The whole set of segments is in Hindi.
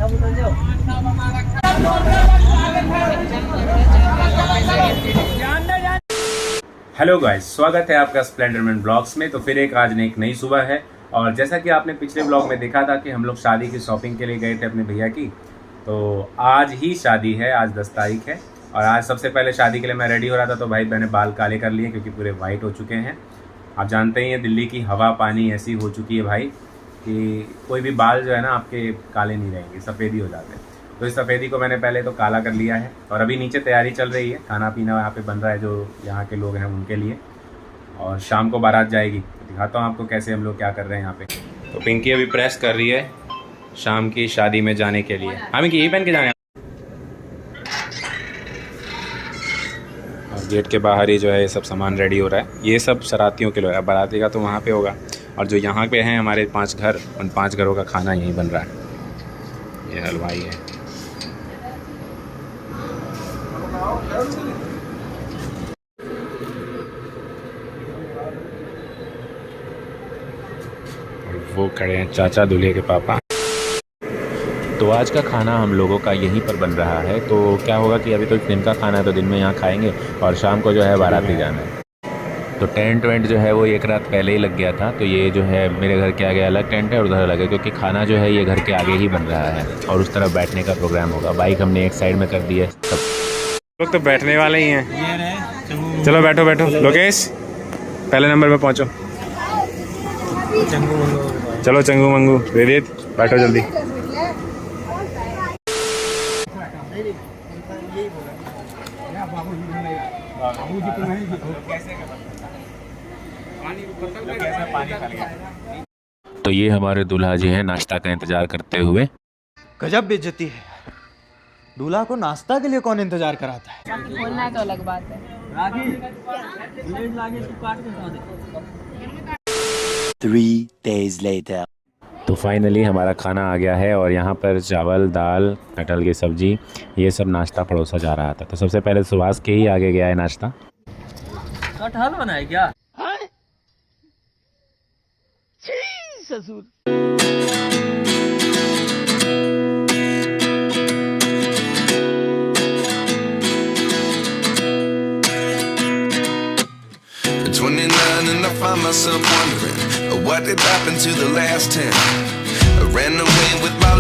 हेलो गाइस, स्वागत है आपका स्प्लेंडरमैन ब्लॉग्स में। तो फिर आज एक नई सुबह है और जैसा कि आपने पिछले ब्लॉग में देखा था कि हम लोग शादी की शॉपिंग के लिए गए थे अपने भैया की। तो आज ही शादी है, आज 10 तारीख है और आज सबसे पहले शादी के लिए मैं रेडी हो रहा था। तो भाई मैंने बाल काले कर लिए क्योंकि पूरे वाइट हो चुके हैं। आप जानते ही हैं दिल्ली की हवा पानी ऐसी हो चुकी है भाई कि कोई भी बाल जो है ना आपके काले नहीं रहेंगे, सफ़ेदी हो जाते हैं। तो इस सफ़ेदी को मैंने पहले तो काला कर लिया है और अभी नीचे तैयारी चल रही है, खाना पीना यहाँ पे बन रहा है जो यहाँ के लोग हैं उनके लिए। और शाम को बारात जाएगी, तो दिखाता हूँ आपको कैसे हम लोग क्या कर रहे हैं यहाँ पे। तो पिंकी अभी प्रेस कर रही है शाम की शादी में जाने के लिए। हमें यही पहन के जाने और गेट के बाहर ही जो है ये सब सामान रेडी हो रहा है। ये सब शरातियों के लिए है, बाराती का तो वहाँ पे होगा। और जो यहाँ पे हैं हमारे 5 घर, उन 5 घरों का खाना यहीं बन रहा है। ये हलवाई है। और वो खड़े हैं चाचा दूल्हे के पापा। तो आज का खाना हम लोगों का यहीं पर बन रहा है। तो क्या होगा कि अभी तो दिन का खाना है तो दिन में यहाँ खाएंगे और शाम को जो है बाराती जाना है। तो टेंट वेंट जो है वो एक रात पहले ही लग गया था। तो ये जो है मेरे घर के आगे अलग टेंट है और उधर अलग है, क्योंकि खाना जो है ये घर के आगे ही बन रहा है और उस तरफ बैठने का प्रोग्राम होगा। बाइक हमने एक साइड में कर दी है। सब लोग तो बैठने वाले ही हैं। चलो बैठो बैठो। लोकेश पहले नंबर पे पहुँचो। चलो चंगू मंगू वेदित बैठो जल्दी। तो ये हमारे दूल्हा जी हैं नाश्ता का इंतजार करते हुए। गजब बेइज्जती है, दूल्हा को नाश्ता के लिए कौन इंतजार कराता है। बोलना है तो अलग बात है। 3 days later. तो फाइनली हमारा खाना आ गया है और यहाँ पर चावल दाल कटहल की सब्जी ये सब नाश्ता परोसा जा रहा था। तो सबसे पहले सुभाष के ही आगे गया है नाश्ता। कटहल बनाए क्या? ससुर And I find myself wondering what did happen to the last 10. I ran away with my.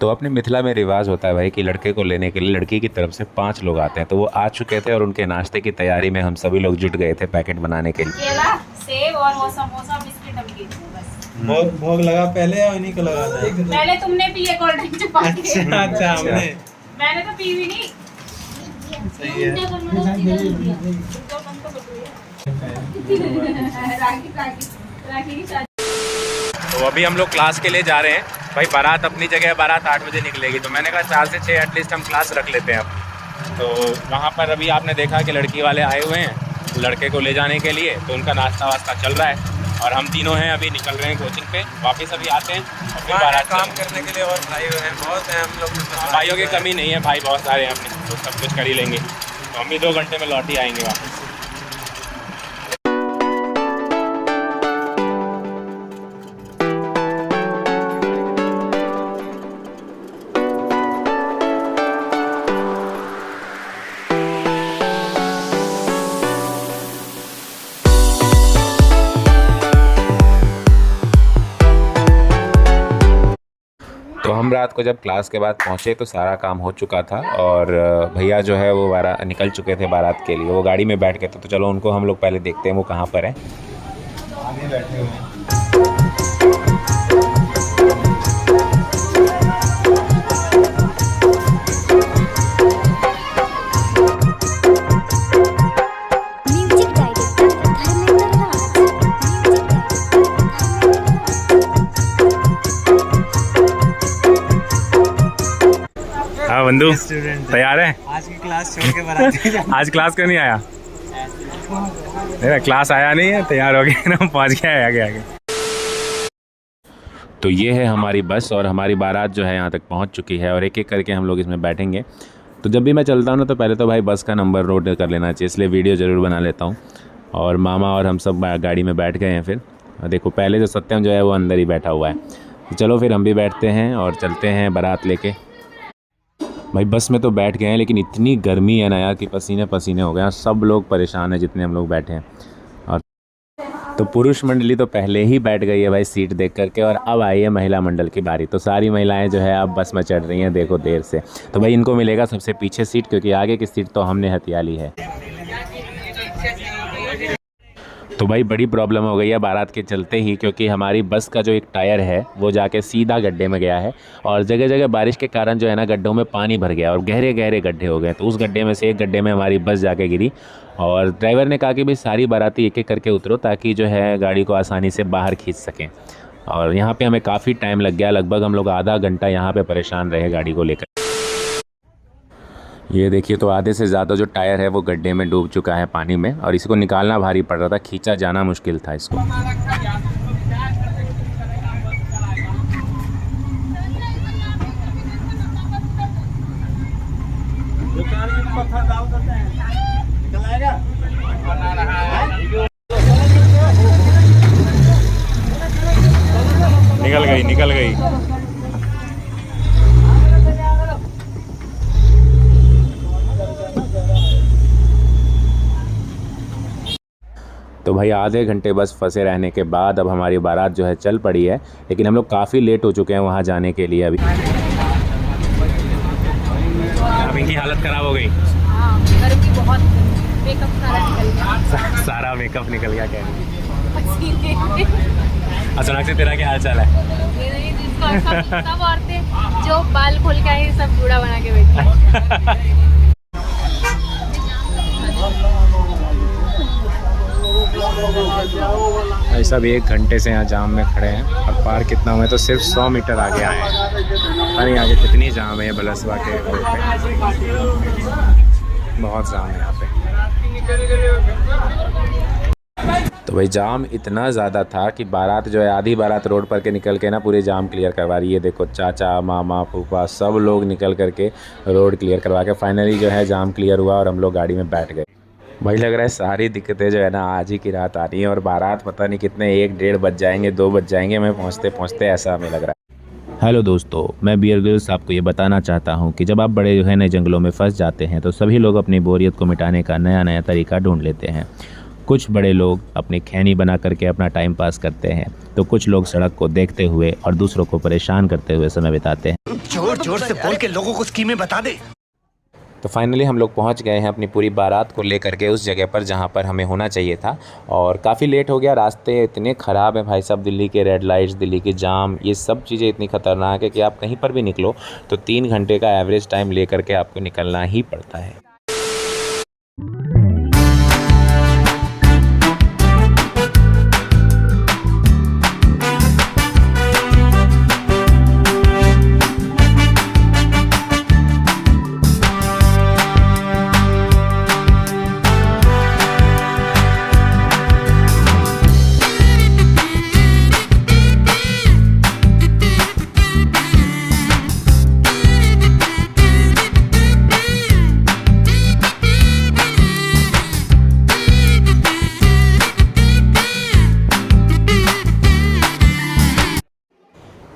तो अपने मिथिला में रिवाज होता है भाई कि लड़के को लेने के लिए लड़की की तरफ से 5 लोग आते हैं। तो वो आ चुके थे और उनके नाश्ते की तैयारी में हम सभी लोग जुट गए थे पैकेट बनाने के लिए। केला, सेब और वो समोसा बिस्किट नमकीन बस। भोग लगा पहले या उन्हीं को लगा था? पहले तुमने पिए कोल्ड ड्रिंक चुपा के। अच्छा हमने। मैंने तो पी भी नहीं। सही है। तो अभी हम लोग क्लास के लिए जा रहे हैं भाई। बारात अपनी जगह, बारात 8 बजे निकलेगी। तो मैंने कहा 4 से 6 एटलीस्ट हम क्लास रख लेते हैं अब। तो वहाँ पर अभी आपने देखा कि लड़की वाले आए हुए हैं लड़के को ले जाने के लिए। तो उनका नाश्ता वास्ता चल रहा है और हम तीनों हैं अभी निकल रहे हैं कोचिंग पे। वापस अभी आते हैं और फिर बारात काम करने के लिए और भाई हैं बहुत हैं हम लोग। भाइयों की कमी नहीं है भाई, बहुत सारे हैं अपने, तो सब कुछ कर ही लेंगे। तो हम भी 2 घंटे में लौट ही आएंगे वापस। तो हम रात को जब क्लास के बाद पहुँचे तो सारा काम हो चुका था और भैया जो है वो निकल चुके थे बारात के लिए। वो गाड़ी में बैठ गए थे। तो चलो उनको हम लोग पहले देखते हैं वो कहाँ पर है। आगे बैठे हुए हैं। हाँ बंधु तैयार है? आज की क्लास छोड़ के बाराती। आज क्लास क्यों नहीं आया? मेरा क्लास आया नहीं है, तैयार हो गया ना, पहुँच गया है आगे आगे। तो ये है हमारी बस और हमारी बारात जो है यहाँ तक पहुँच चुकी है और एक एक करके हम लोग इसमें बैठेंगे। तो जब भी मैं चलता हूँ ना तो पहले तो भाई बस का नंबर नोट कर लेना चाहिए, इसलिए वीडियो ज़रूर बना लेता हूँ। और मामा और हम सब गाड़ी में बैठ गए हैं। फिर देखो पहले जो सत्यम जो है वो अंदर ही बैठा हुआ है। चलो फिर हम भी बैठते हैं और चलते हैं बारात लेके। भाई बस में तो बैठ गए हैं लेकिन इतनी गर्मी है ना यार कि पसीने पसीने हो गए हैं। सब लोग परेशान हैं जितने हम लोग बैठे हैं। और तो पुरुष मंडली तो पहले ही बैठ गई है भाई सीट देख करके, और अब आई है महिला मंडल की बारी। तो सारी महिलाएं जो है अब बस में चढ़ रही हैं, देखो देर से। तो भाई इनको मिलेगा सबसे पीछे सीट, क्योंकि आगे की सीट तो हमने हथिया ली है। तो भाई बड़ी प्रॉब्लम हो गई है बारात के चलते ही, क्योंकि हमारी बस का जो एक टायर है वो जाके सीधा गड्ढे में गया है, और जगह जगह बारिश के कारण जो है ना गड्ढों में पानी भर गया और गहरे गहरे गड्ढे हो गए। तो उस गड्ढे में से एक गड्ढे में हमारी बस जाके गिरी, और ड्राइवर ने कहा कि भाई सारी बाराती एक एक करके उतरो ताकि जो है गाड़ी को आसानी से बाहर खींच सकें। और यहाँ पे हमें काफ़ी टाइम लग गया, लगभग हम लोग आधा घंटा यहाँ पे परेशान रहे गाड़ी को लेकर। ये देखिए तो आधे से ज़्यादा जो टायर है वो गड्ढे में डूब चुका है पानी में, और इसको निकालना भारी पड़ रहा था, खींचा जाना मुश्किल था इसको। निकल गई। तो भाई आधे घंटे बस फंसे रहने के बाद अब हमारी बारात जो है चल पड़ी है, लेकिन हम लोग काफ़ी लेट हो चुके हैं वहाँ जाने के लिए। अभी अब इनकी हालत ख़राब हो गई। हाँ, गर्मी बहुत, मेकअप सारा निकल गया। सारा मेकअप निकल गया क्या? पसीने। सोनाक्षी तेरा क्या हाल चाल है? सब औरतें जो बाल खोल के आई सब जूड़ा बना के बैठी। भाई सब 1 घंटे से यहाँ जाम में खड़े हैं, और पार कितना हुआ है तो सिर्फ 100 मीटर आगे आए हैं। अरे आगे कितनी जाम है बलसवा के रोड पे, बहुत जाम है यहाँ पे। तो भाई जाम इतना ज़्यादा था कि बारात जो है आधी बारात रोड पर के निकल के ना पूरे जाम क्लियर करवा रही है। देखो चाचा मामा फूफा सब लोग निकल करके रोड क्लियर करवा के फाइनली जो है जाम क्लियर हुआ, और हम लोग गाड़ी में बैठ गए। भाई लग रहा है सारी दिक्कतें जो है ना आज ही की रात आ रही हैं, और बारात पता नहीं कितने 1-1:30 बज जाएंगे, 2 बज जाएंगे हमें पहुँचते पहुँचते, ऐसा हमें लग रहा है। हेलो दोस्तों, मैं बियर ग्रिल्स आपको ये बताना चाहता हूँ कि जब आप बड़े जो है नए जंगलों में फंस जाते हैं तो सभी लोग अपनी बोरियत को मिटाने का नया नया तरीका ढूंढ लेते हैं। कुछ बड़े लोग अपनी खैनी बना करके अपना टाइम पास करते हैं, तो कुछ लोग सड़क को देखते हुए और दूसरों को परेशान करते हुए समय बिताते हैं। जोर जोर से बोल के लोगों को स्कीमें बता दे। तो फाइनली हम लोग पहुंच गए हैं अपनी पूरी बारात को लेकर के उस जगह पर जहां पर हमें होना चाहिए था, और काफ़ी लेट हो गया। रास्ते इतने ख़राब हैं भाई साहब, दिल्ली के रेड लाइट्स, दिल्ली की जाम, ये सब चीज़ें इतनी ख़तरनाक है कि आप कहीं पर भी निकलो तो 3 घंटे का एवरेज टाइम ले करके आपको निकलना ही पड़ता है।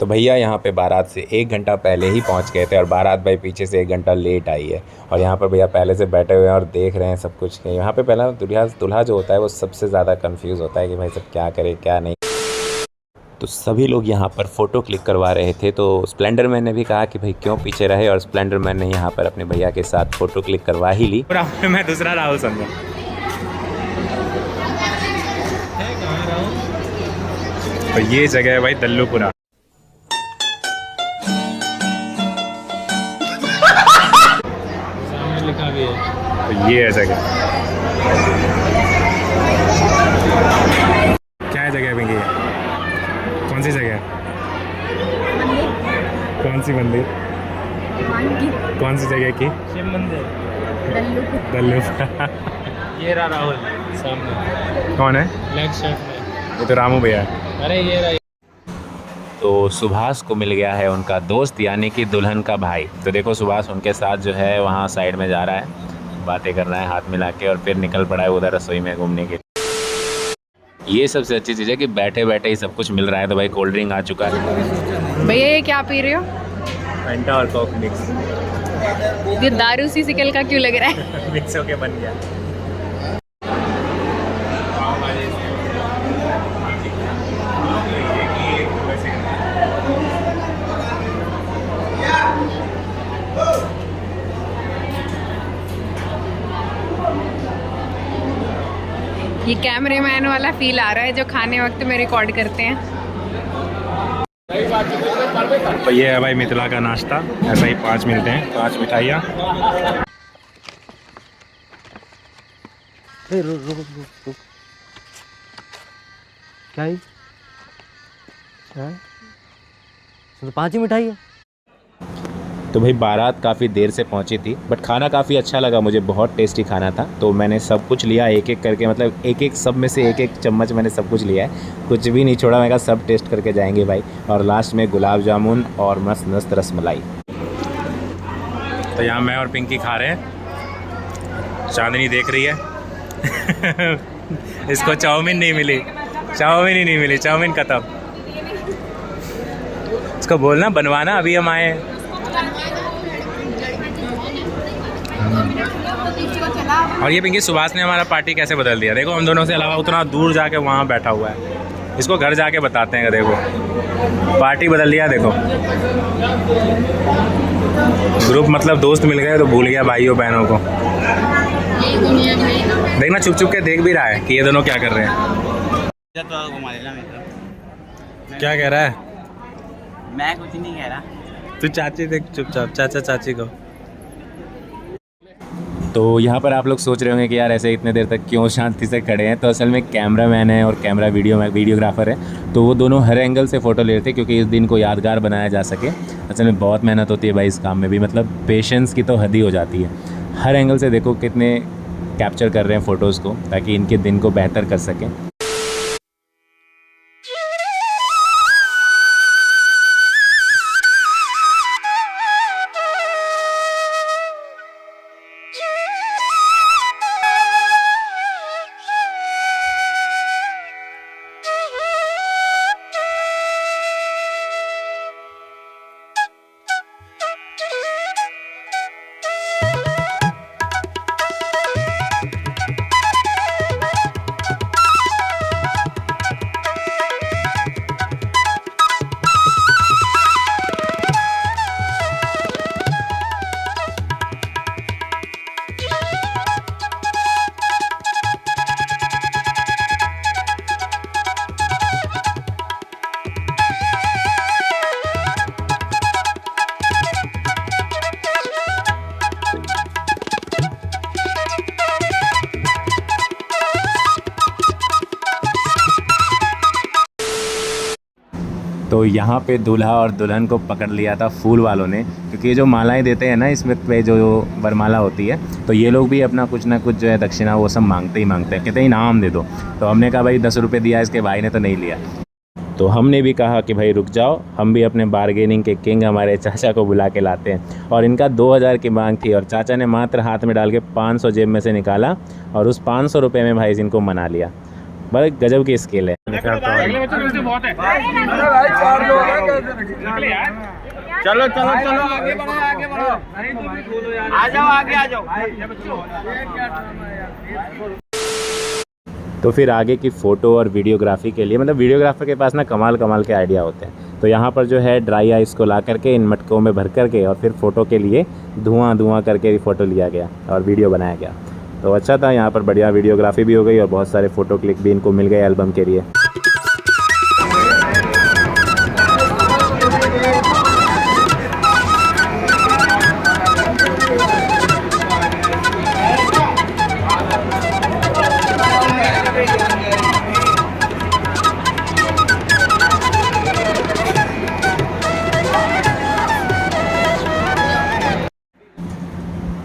तो भैया यहाँ पे बारात से 1 घंटा पहले ही पहुँच गए थे, और बारात भाई पीछे से 1 घंटा लेट आई है। और यहाँ पर भैया पहले से बैठे हुए हैं और देख रहे हैं सब कुछ। यहाँ पे पहला दूल्हा जो होता है वो सबसे ज़्यादा कंफ्यूज होता है कि भाई सब क्या करे क्या नहीं। तो सभी लोग यहाँ पर फ़ोटो क्लिक करवा रहे थे, तो स्प्लेंडर मैन ने भी कहा कि भाई क्यों पीछे रहे, और स्प्लेंडर मैन ने यहाँ पर अपने भैया के साथ फ़ोटो क्लिक करवा ही ली। मैं दूसरा राहुल समझा। तो ये जगह है भाई दल्लूपुरा। लिखा भी है। तो ये है जगह। क्या है जगह पिंकी? कौन सी जगह? कौन सी मंदिर? कौन सी जगह की? शिव मंदिर दल्लूपुरा। ये रहा राहुल सामने। कौन है? ब्लैक शर्ट में। ये तो रामू भैया। अरे ये रहा। तो सुभाष को मिल गया है उनका दोस्त, यानी कि दुल्हन का भाई। तो देखो सुभाष उनके साथ जो है वहाँ साइड में जा रहा है, बातें कर रहा है हाथ मिला के, और फिर निकल पड़ा है उधर रसोई में घूमने के लिए। ये सबसे अच्छी चीज़ है कि बैठे बैठे ही सब कुछ मिल रहा है। तो भाई कोल्ड ड्रिंक आ चुका है। भैया ये क्या पी रहे हो? फैंटा और कोक मिक्स ये दारू सी सिकल का क्यों लग रहा है? मिक्स होके बन गया। ये कैमरेमैन वाला फील आ रहा है जो खाने वक्त में रिकॉर्ड करते हैं। तो ये है भाई मिथिला का नाश्ता, ऐसा ही 5 मिलते हैं, 5 मिठाइयाँ। रुक क्या है? तो 5 ही मिठाई है। तो भाई बारात काफ़ी देर से पहुंची थी, बट खाना काफ़ी अच्छा लगा मुझे, बहुत टेस्टी खाना था। तो मैंने सब कुछ लिया एक एक करके, मतलब एक एक सब में से एक एक चम्मच मैंने सब कुछ लिया है, कुछ भी नहीं छोड़ा। मैं कहा सब टेस्ट करके जाएंगे भाई। और लास्ट में गुलाब जामुन और मस्त मस्त रसमलाई। तो यहाँ मैं और पिंकी खा रहे हैं, चांदनी देख रही है। इसको चाउमीन नहीं मिली, चाउमीन ही नहीं मिली, चाउमीन खत्म। इसको बोलना बनवाना, अभी हम आए। और ये पिंकी सुभाष ने हमारा पार्टी कैसे बदल दिया, देखो हम दोनों से अलावा उतना दूर जाके वहाँ बैठा हुआ है। इसको घर जाके बताते हैं, देखो पार्टी बदल दिया। देखो ग्रुप मतलब दोस्त मिल गए तो भूल गया भाइयों बहनों को। देखना चुप चुप के देख भी रहा है कि ये दोनों क्या कर रहे हैं। क्या कह रहा है? मैं कुछ नहीं कह रहा। तू चाची देख चुपचाप, चाचा चाची को। तो यहाँ पर आप लोग सोच रहे होंगे कि यार ऐसे इतने देर तक क्यों शांति से खड़े हैं। तो असल में कैमरामैन है और कैमरा वीडियोग्राफर है, तो वो दोनों हर एंगल से फ़ोटो ले रहे थे क्योंकि इस दिन को यादगार बनाया जा सके। असल में बहुत मेहनत होती है भाई इस काम में भी, मतलब पेशेंस की तो हद ही हो जाती है। हर एंगल से देखो कितने कैप्चर कर रहे हैं फ़ोटोज़ को, ताकि इनके दिन को बेहतर कर सकें। तो यहाँ पे दूल्हा और दुल्हन को पकड़ लिया था फूल वालों ने, क्योंकि ये जो मालाएं देते हैं ना इसमें पे जो वरमाला होती है, तो ये लोग भी अपना कुछ ना कुछ जो है दक्षिणा वो सब मांगते ही मांगते हैं, कहते हैं इनाम दे दो। तो हमने कहा भाई 10 रुपये दिया, इसके भाई ने तो नहीं लिया। तो हमने भी कहा कि भाई रुक जाओ, हम भी अपने बार्गेनिंग के किंग हमारे चाचा को बुला के लाते हैं। और इनका 2000 की मांग थी और चाचा ने मात्र हाथ में डाल के 500 जेब में से निकाला और उस 500 रुपये में भाई इनको मना लिया। बड़े गजब की स्किल है। चलो चलो चलो आगे बढ़ो आगे बढ़ो। आ जाओ आगे आ जाओ। तो फिर आगे की फ़ोटो और वीडियोग्राफी के लिए, मतलब वीडियोग्राफर के पास ना कमाल के आइडिया होते हैं। तो यहाँ पर जो है ड्राई आइस को ला करके इन मटकों में भर करके और फिर फ़ोटो के लिए धुआं करके फ़ोटो लिया गया और वीडियो बनाया गया। तो अच्छा था, यहाँ पर बढ़िया वीडियोग्राफी भी हो गई और बहुत सारे फ़ोटो क्लिक भी इनको मिल गए एल्बम के लिए।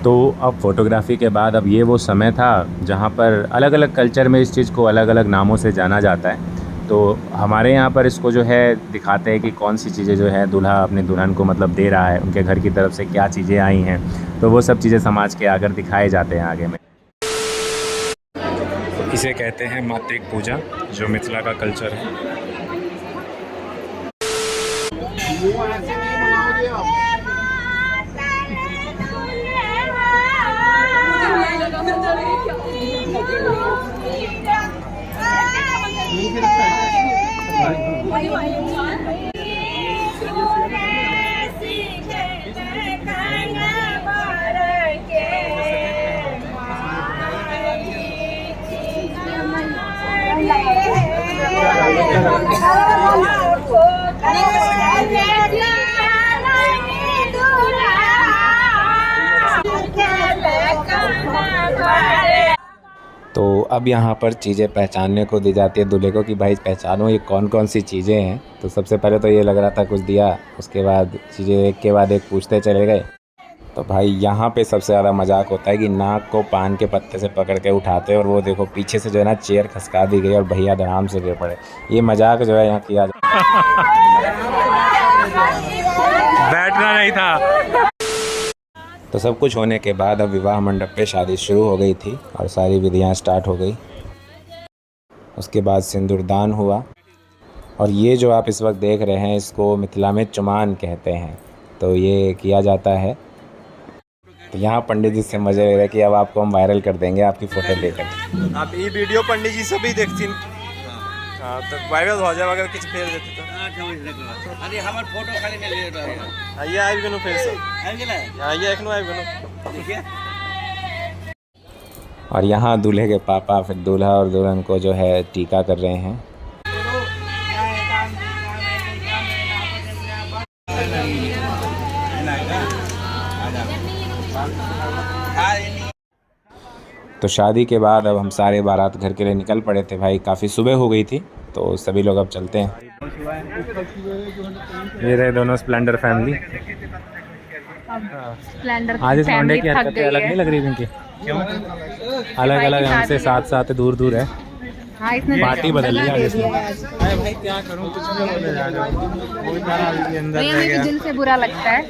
तो अब फ़ोटोग्राफ़ी के बाद अब ये वो समय था जहाँ पर अलग अलग कल्चर में इस चीज़ को अलग अलग नामों से जाना जाता है। तो हमारे यहाँ पर इसको जो है दिखाते हैं कि कौन सी चीज़ें जो है दूल्हा अपने दुल्हन को मतलब दे रहा है, उनके घर की तरफ से क्या चीज़ें आई हैं, तो वो सब चीज़ें समाज के आकर दिखाए जाते हैं आगे में। इसे कहते हैं मातृक पूजा, जो मिथिला का कल्चर है। तो अब यहाँ पर चीज़ें पहचानने को दी जाती है दूल्हे को कि भाई पहचानो ये कौन कौन सी चीज़ें हैं। तो सबसे पहले तो ये लग रहा था कुछ दिया, उसके बाद चीज़ें एक के बाद एक पूछते चले गए। तो भाई यहाँ पे सबसे ज़्यादा मजाक होता है कि नाक को पान के पत्ते से पकड़ के उठाते हैं और वो देखो पीछे से जो है ना चेयर खसका दी गई और भैया आराम से गिर पड़े। ये मजाक जो है यहाँ किया बैठना नहीं था। तो सब कुछ होने के बाद अब विवाह मंडप पे शादी शुरू हो गई थी और सारी विधियाँ स्टार्ट हो गई। उसके बाद सिंदूरदान हुआ और ये जो आप इस वक्त देख रहे हैं इसको मिथिला में चुमान कहते हैं। तो ये किया जाता है। तो यहाँ पंडित जी से मजे ले रहे कि अब आपको हम वायरल कर देंगे आपकी फ़ोटो लेकर। आप ये वीडियो पंडित जी से भी देखती। हाँ तो वायरल हो जाए अगर कुछ फेर देते तो। अरे हमार फोटो खाली में ले रहा है। आइए आइब गनो फिर से। आइए एक नो आइब देखिए। और यहाँ दूल्हे के पापा फिर दूल्हा और दुल्हन को जो है टीका कर रहे हैं। तो शादी के बाद अब हम सारे बारात घर के लिए निकल पड़े थे भाई। काफ़ी सुबह हो गई थी तो सभी लोग अब चलते हैं। ये रहे दोनों स्प्लेंडर फैमिली। स्प्लेंडर आज इस फैमिली मुंडे की थक हरकतें गई अलग है। नहीं लग रही इनकी? क्यों? अलग अलग हमसे साथ साथ दूर दूर है। हाँ, इसने पार्टी बदल ली आज इसने। भाई क्या करूं कुछ नहीं बोले जा रहा हूं। अंदर भैया मुझे दिल से बुरा लगता है।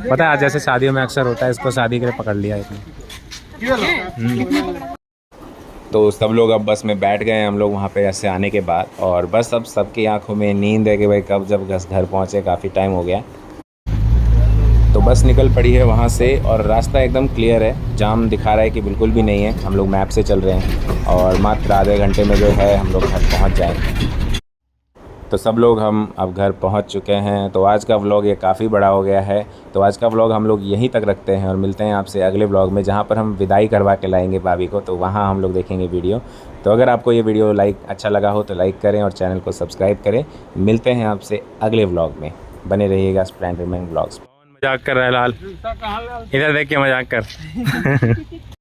पता है आज जैसे शादियों में अक्सर होता है, इसको शादी के लिए पकड़ लिया इसने। तो सब लोग अब बस में बैठ गए हम लोग वहाँ पे ऐसे आने के बाद। और बस अब सबकी आंखों में नींद है कि भाई कब जब घर पहुँचे। काफ़ी टाइम हो गया। तो बस निकल पड़ी है वहाँ से और रास्ता एकदम क्लियर है। जाम दिखा रहा है कि बिल्कुल भी नहीं है। हम लोग मैप से चल रहे हैं और मात्र आधे घंटे में जो है हम लोग घर पहुँच जाएंगे। तो सब लोग हम अब घर पहुंच चुके हैं। तो आज का व्लॉग ये काफ़ी बड़ा हो गया है। तो आज का व्लॉग हम लोग यहीं तक रखते हैं और मिलते हैं आपसे अगले व्लॉग में, जहां पर हम विदाई करवा के लाएंगे भाभी को। तो वहां हम लोग देखेंगे वीडियो। तो अगर आपको ये वीडियो अच्छा लगा हो तो लाइक करें और चैनल को सब्सक्राइब करें। मिलते हैं आपसे अगले व्लॉग में। बने रहिएगा स्प्लेंडरमैन व्लॉग्स। मजाक कर रहा है लाल, इधर देख के मजाक कर।